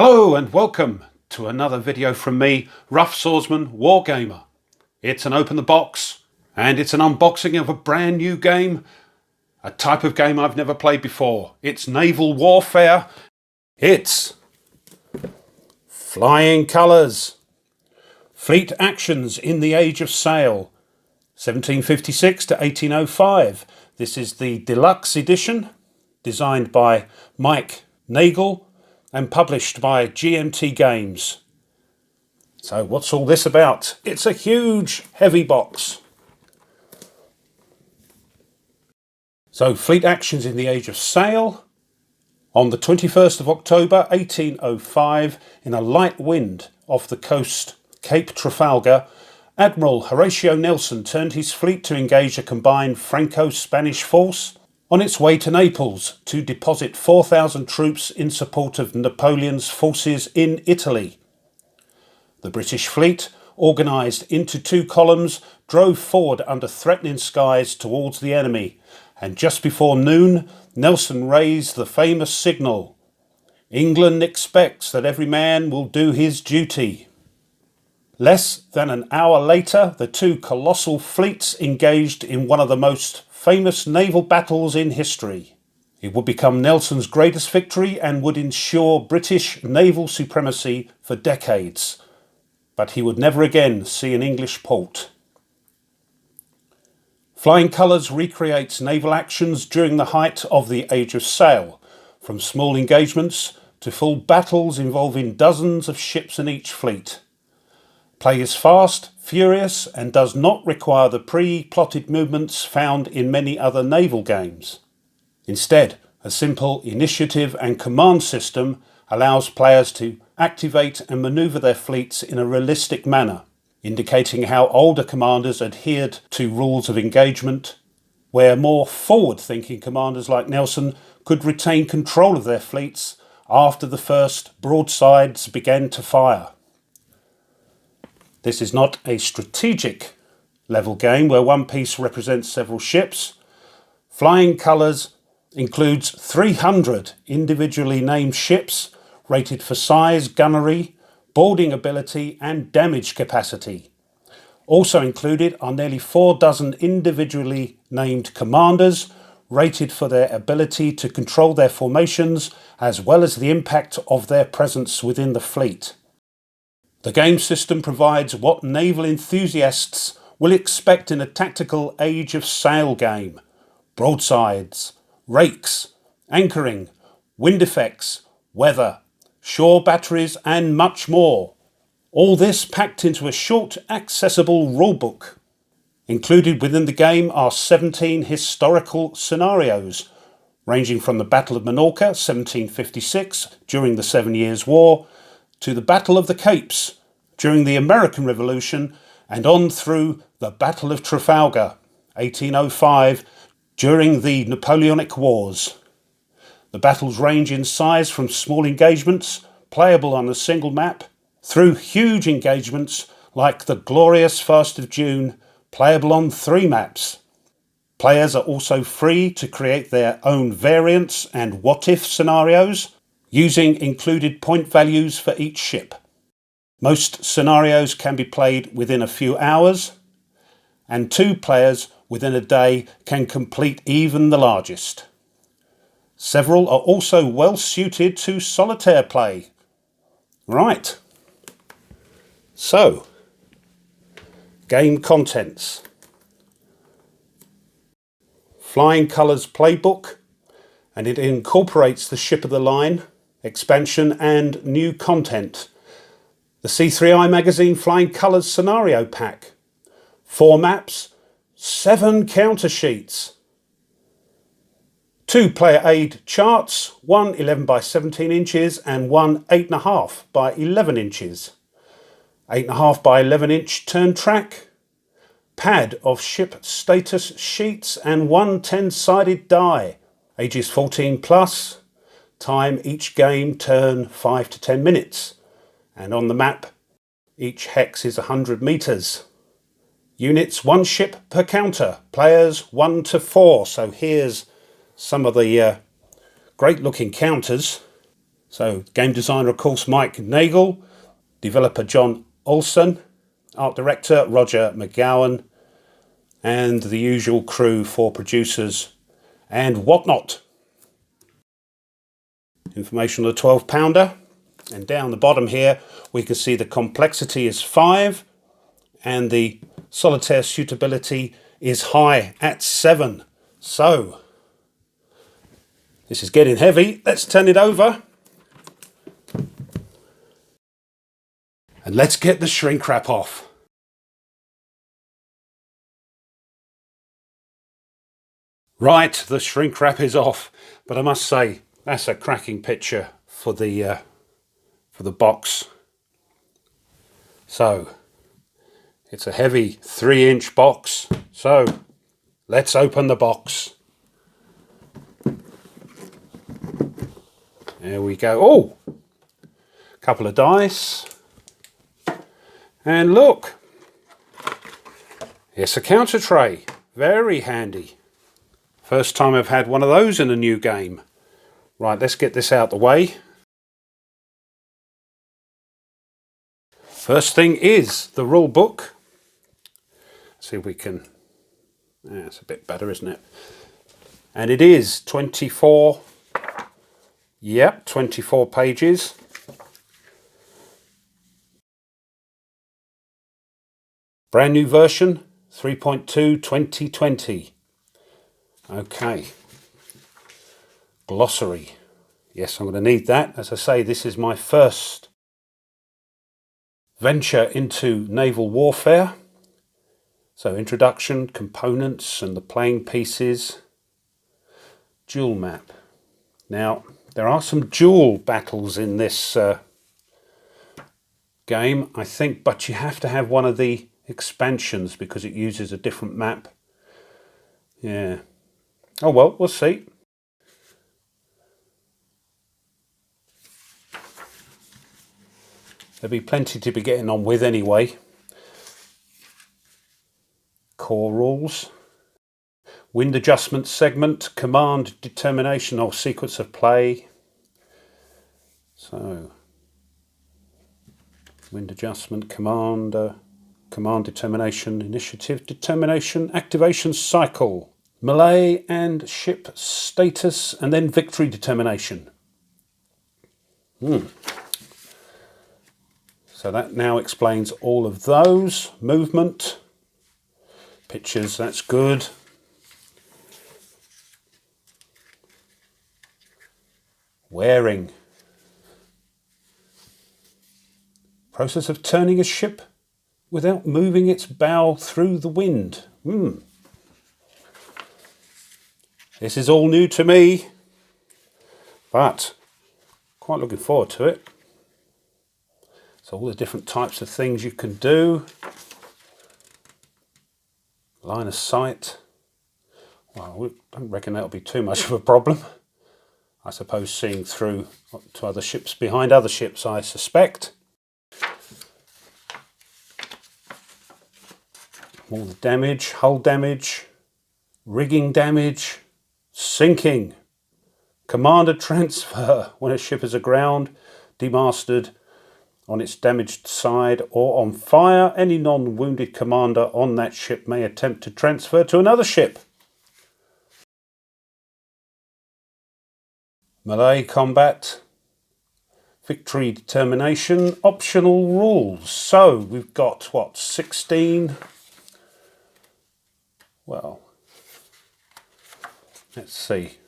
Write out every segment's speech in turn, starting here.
Hello and welcome to another video from me, Rough Swordsman Wargamer. It's an open the box and it's an unboxing of a brand new game, a type of game I've never played before. It's naval warfare. It's Flying Colours. Fleet actions in the Age of Sail, 1756 to 1805. This is the deluxe edition, designed by Mike Nagel and published by GMT Games. So what's all this about? It's a huge, heavy box. So Fleet actions in the Age of Sail. On the 21st of October 1805, in a light wind off the coast Cape Trafalgar, Admiral Horatio Nelson turned his fleet to engage a combined Franco-Spanish force on its way to Naples to deposit 4,000 troops in support of Napoleon's forces in Italy. The British fleet, organised into two columns, drove forward under threatening skies towards the enemy, and just before noon, Nelson raised the famous signal, "England expects that every man will do his duty." Less than an hour later, the two colossal fleets engaged in one of the most famous naval battles in history. It would become Nelson's greatest victory and would ensure British naval supremacy for decades. But he would never again see an English port. Flying Colours recreates naval actions during the height of the Age of Sail, from small engagements to full battles involving dozens of ships in each fleet. Play is fast, furious, and does not require the pre-plotted movements found in many other naval games. Instead, a simple initiative and command system allows players to activate and manoeuvre their fleets in a realistic manner, indicating how older commanders adhered to rules of engagement, where more forward-thinking commanders like Nelson could retain control of their fleets after the first broadsides began to fire. This is not a strategic level game where one piece represents several ships. Flying Colours includes 300 individually named ships rated for size, gunnery, boarding ability and damage capacity. Also included are nearly 4 dozen individually named commanders rated for their ability to control their formations as well as the impact of their presence within the fleet. The game system provides what naval enthusiasts will expect in a tactical Age of Sail game: broadsides, rakes, anchoring, wind effects, weather, shore batteries and much more. All this packed into a short, accessible rulebook. Included within the game are 17 historical scenarios, ranging from the Battle of Minorca, 1756, during the 7 Years' War, to the Battle of the Capes during the American Revolution, and on through the Battle of Trafalgar, 1805, during the Napoleonic Wars. The battles range in size from small engagements, playable on a single map, through huge engagements like the glorious Fast of June, playable on 3 maps. Players are also free to create their own variants and what-if scenarios, using included point values for each ship. Most scenarios can be played within a few hours, and 2 players within a day can complete even the largest. Several are also well suited to solitaire play. Right. So, game contents. Flying Colours Playbook, and it incorporates the Ship of the Line expansion and new content. The C3I magazine Flying Colours Scenario Pack. 4 maps, 7 counter sheets. 2 player aid charts, one 11 by 17 inches and one 8.5 by 11 inches. 8.5 by 11 inch turn track. Pad of ship status sheets and one 10-sided die. Ages 14 plus. Time each game turn 5 to 10 minutes. And on the map, each hex is 100 metres. Units 1 ship per counter. Players 1 to 4. So here's some of the great looking counters. So, game designer, of course, Mike Nagel, developer John Olson, art director Roger McGowan, and the usual crew for producers and whatnot. Information on the 12-pounder. And down the bottom here, we can see the complexity is 5 and the solitaire suitability is high at 7. So, this is getting heavy. Let's turn it over. And let's get the shrink wrap off. Right, the shrink wrap is off. But I must say, that's a cracking picture for the box. So, it's a heavy 3-inch box. So, let's open the box. There we go. Oh, a couple of dice. And look, it's a counter tray. Very handy. First time I've had one of those in a new game. Right, let's get this out the way. First thing is the rule book. See if we can... It's a bit better, isn't it? And it is 24... Yep, 24 pages. Brand new version, 3.2 2020. Okay. Glossary. Yes, I'm going to need that. As I say, this is my first venture into naval warfare. So introduction, components and the playing pieces. Duel map. Now, there are some dual battles in this game, I think, but you have to have one of the expansions because it uses a different map. Yeah. Oh well, we'll see. There'll be plenty to be getting on with anyway. Core rules. Wind adjustment segment, command determination or sequence of play. So, wind adjustment, command determination, initiative determination, activation cycle, melee and ship status, and then victory determination. So that now explains all of those. Movement, pictures, that's good. Wearing. Process of turning a ship without moving its bow through the wind. This is all new to me, but quite looking forward to it. So all the different types of things you can do. Line of sight. Well, I don't reckon that'll be too much of a problem. I suppose seeing through to other ships behind other ships, I suspect. All the damage, hull damage, rigging damage, sinking, commander transfer when a ship is aground, demasted on its damaged side or on fire. Any non-wounded commander on that ship may attempt to transfer to another ship. Melee combat, victory determination, optional rules. So we've got what, 16? Well, let's see.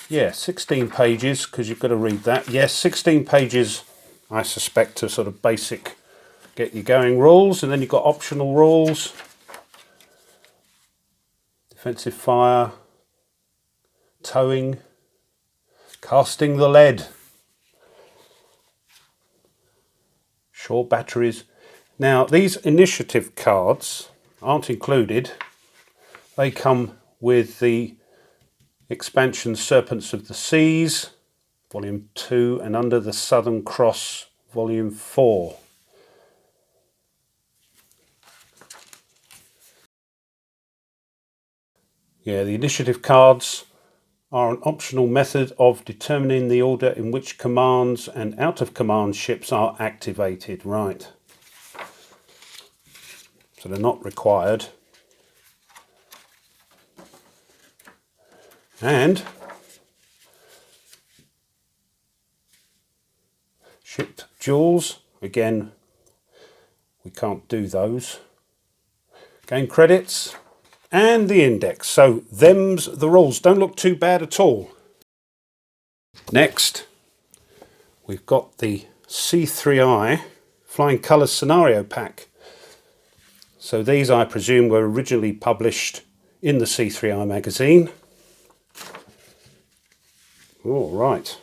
Yeah, 16 pages, because you've got to read that. Yes, 16 pages, I suspect, to sort of basic get you going rules. And then you've got optional rules. Defensive fire. Towing. Casting the lead. Shore batteries. Now, these initiative cards aren't included. They come with the expansion Serpents of the Seas, Volume 2, and Under the Southern Cross, Volume 4. Yeah, the initiative cards are an optional method of determining the order in which commands and out of command ships are activated. Right. So they're not required. And ship duels, again, we can't do those. Game credits and the index. So them's the rules. Don't look too bad at all. Next, we've got the C3I Flying Colours Scenario Pack. So these, I presume, were originally published in the C3I magazine. All right.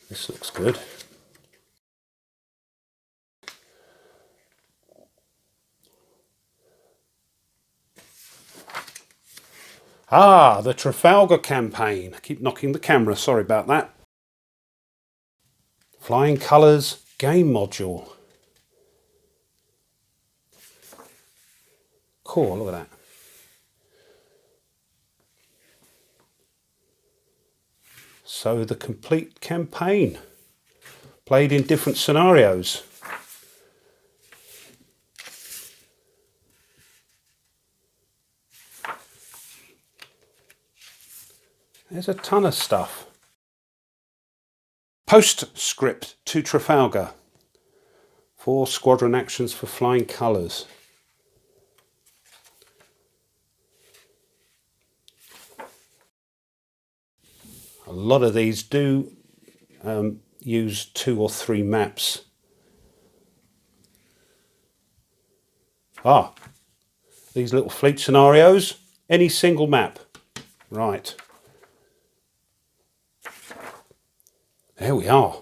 This looks good. Ah, the Trafalgar campaign. I keep knocking the camera, sorry about that. Flying Colours game module. Cool, look at that. So the complete campaign, played in different scenarios. There's a ton of stuff. Postscript to Trafalgar. 4 squadron actions for Flying Colours. A lot of these do use 2 or 3 maps. Ah, these little fleet scenarios, any single map. Right. There we are.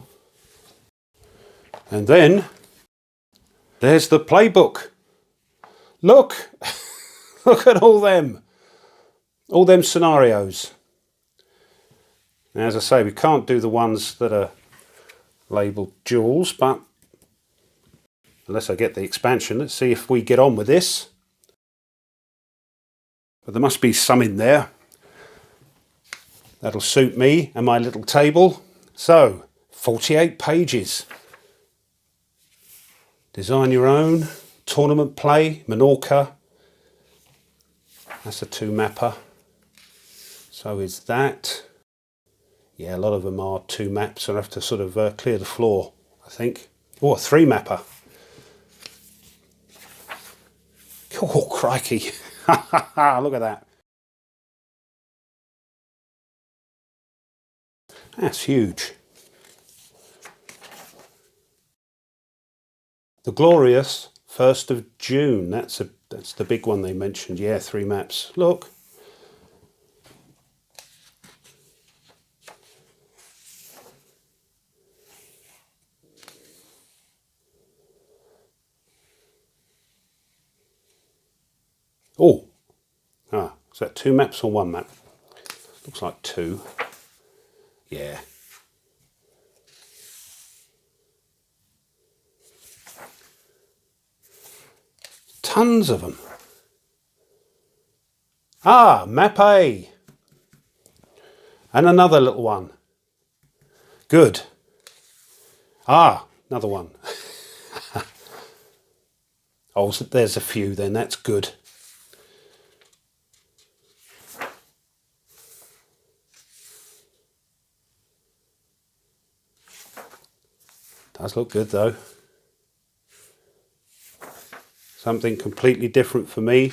And then there's the playbook. Look, look at all them scenarios. Now, as I say, we can't do the ones that are labelled duels, but unless I get the expansion, let's see if we get on with this. But there must be some in there. That'll suit me and my little table. So, 48 pages. Design your own. Tournament play. Minorca. That's a 2-mapper. So is that. Yeah, a lot of them are 2 maps. I'll have to sort of clear the floor, I think. Oh, a 3-mapper. Oh, crikey. Look at that. That's huge. The glorious 1st of June. That's the big one they mentioned. Yeah, 3 maps. Look. Oh. Ah, is that 2 maps or 1 map? Looks like 2. Yeah. Tons of them. Ah, map A. And another little one. Good. Ah, another one. Oh, so there's a few then, that's good. Does look good though. Something completely different for me.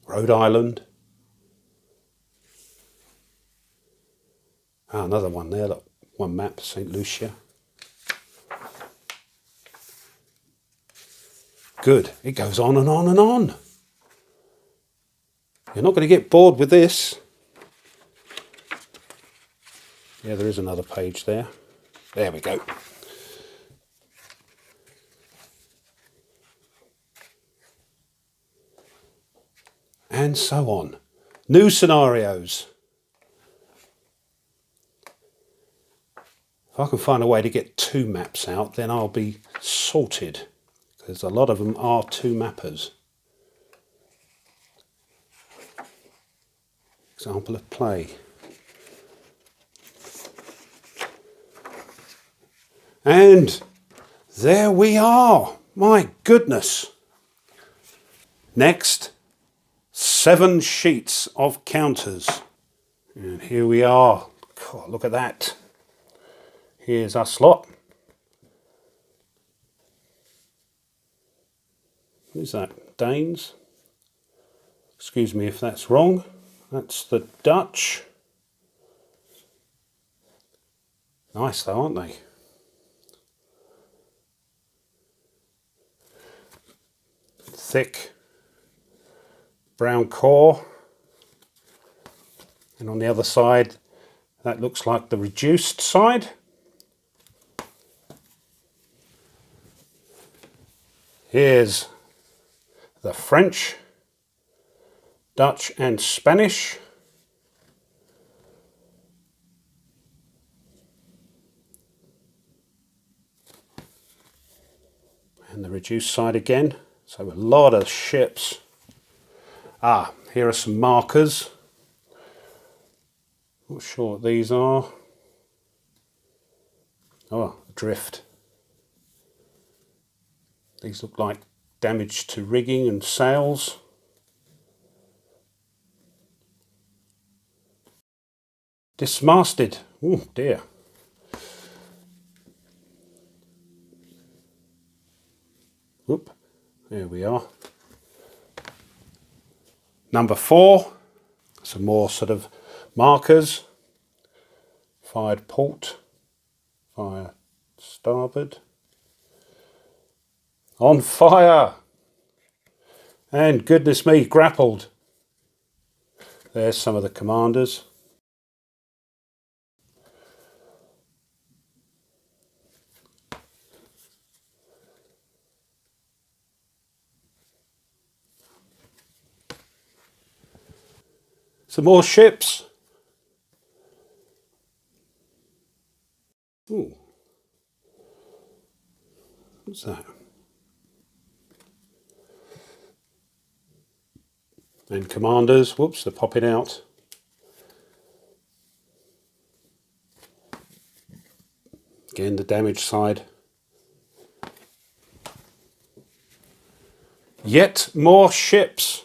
Rhode Island. Ah, another one there, look. 1 map, St. Lucia. Good. It goes on and on and on. You're not going to get bored with this. Yeah, there is another page there. There we go. And so on. New scenarios. If I can find a way to get 2 maps out, then I'll be sorted, because a lot of them are 2 mappers. Example of play. And there we are. My goodness. Next, 7 sheets of counters. And here we are. God, look at that. Here's our slot. Who's that? Danes? Excuse me if that's wrong. That's the Dutch. Nice though, aren't they? Thick brown core. And on the other side, that looks like the reduced side. Here's the French, Dutch and Spanish. And the reduced side again. So a lot of ships. Ah, here are some markers. Not sure what these are. Oh, drift. These look like damage to rigging and sails. Dismasted. Oh dear. Whoop. There we are. Number 4. Some more sort of markers. Fired port. Fire starboard. On fire. And goodness me, grappled. There's some of the commanders. Some more ships. Ooh. What's that? And commanders. Whoops, they're popping out. Again, the damage side. Yet more ships.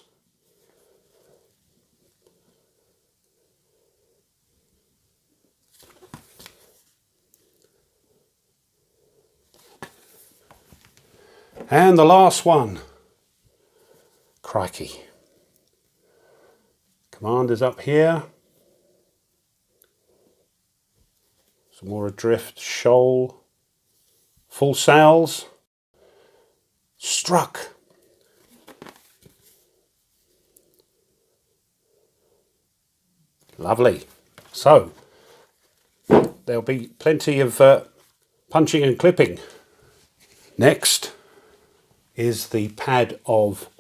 And the last one. Crikey. Commanders up here. Some more adrift. Shoal. Full sails. Struck. Lovely. So, there'll be plenty of punching and clipping. Next is the pad of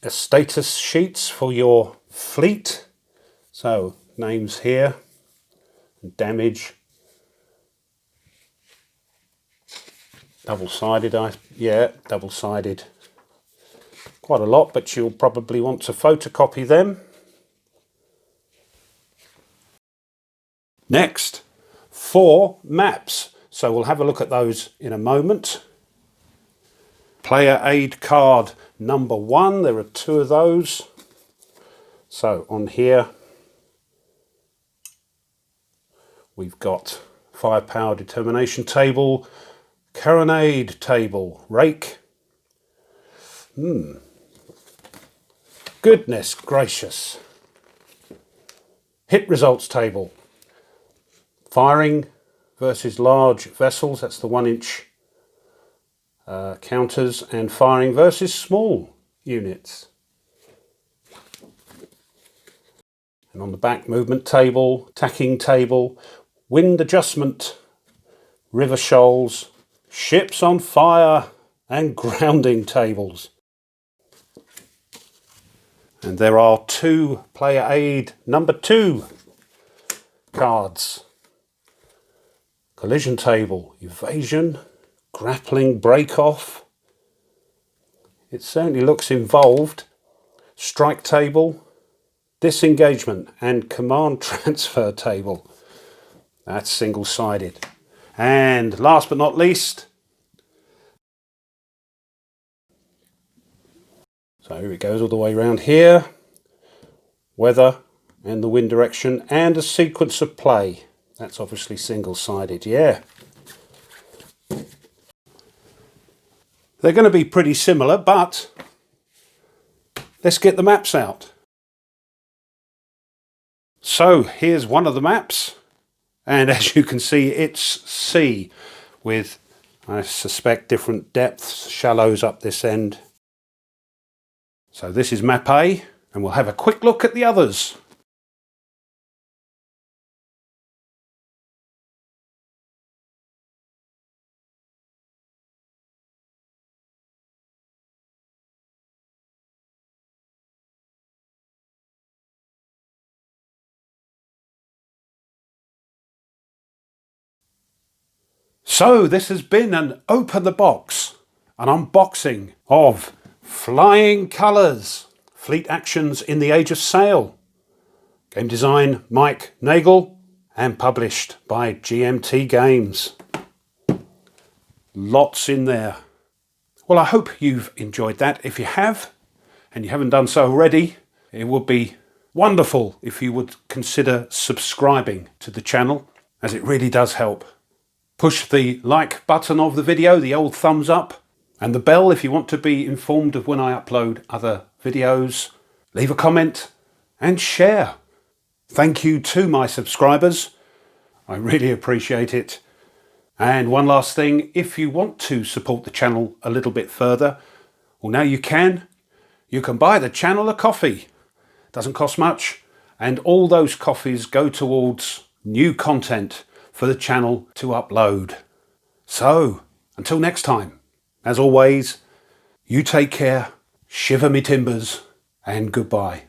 status sheets for your fleet. So, names here, damage, double-sided, double-sided. Quite a lot, but you'll probably want to photocopy them. Next, 4 maps. So we'll have a look at those in a moment. Player aid card number 1. There are 2 of those. So on here, we've got firepower determination table, carronade table, rake. Goodness gracious. Hit results table. Firing versus large vessels, that's the 1-inch counters, and firing versus small units. And on the back, movement table, tacking table, wind adjustment, river shoals, ships on fire, and grounding tables. And there are 2 player aid number 2 cards. collision table, evasion, grappling, break off. It certainly looks involved. Strike table, disengagement and command transfer table. That's single-sided. And last but not least, so here it goes all the way around here. Weather and the wind direction and a sequence of play. That's obviously single-sided, yeah. They're going to be pretty similar, but let's get the maps out. So here's one of the maps, and as you can see it's sea with, I suspect, different depths, shallows up this end. So this is map A, and we'll have a quick look at the others. So this has been an Open the Box, an unboxing of Flying Colours, Fleet Actions in the Age of Sail. Game design Mike Nagel and published by GMT Games. Lots in there. Well, I hope you've enjoyed that. If you have, and you haven't done so already, it would be wonderful if you would consider subscribing to the channel, as it really does help. Push the like button of the video, the old thumbs up, and the bell if you want to be informed of when I upload other videos. Leave a comment and share. Thank you to my subscribers. I really appreciate it. And one last thing, if you want to support the channel a little bit further, well, now you can. You can buy the channel a coffee. Doesn't cost much, and all those coffees go towards new content for the channel to upload. So, until next time, as always, you take care, shiver me timbers, and goodbye.